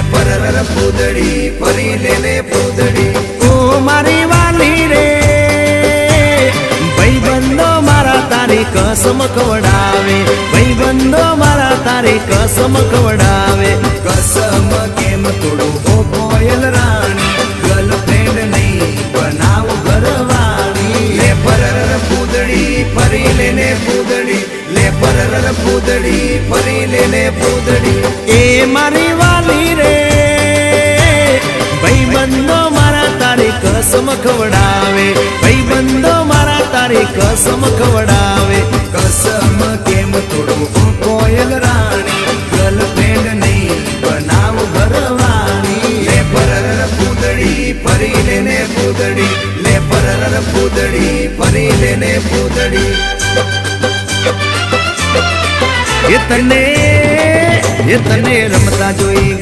પરર પૂદડી ફરી લેને પૂદડી ઓ મારી વાલી રે ભાઈબંધો મારા તારી કસમ ખવડાવે ભાઈબંધો મારા તારી કસમ ખવડાવે કસમ કેમ તોડું ઓ કોયલ રાણી ગર્લફ્રેન્ડ નહીં બનાવ ઘરવાળી લે પરર પૂદડી ફરી લેને પૂદડી લે પરર પૂદડી ફરી લેને પૂદડી એ મારી વાલી રે ભાઈબંધો મારા તારી કસમ ખવડાવે ભાઈબંધો મારા તારી કસમ ખવડાવે કસમ કેમ તોડું ઓ કોયલ રાણી ગર્લફ્રેન્ડ નહીં બનાવ ઘરવાળી લે પરર પૂદડી ફરી લેને પૂદડી લે પરર પૂદડી ફરી લેને પૂદડી એ તને રમતા જોઈ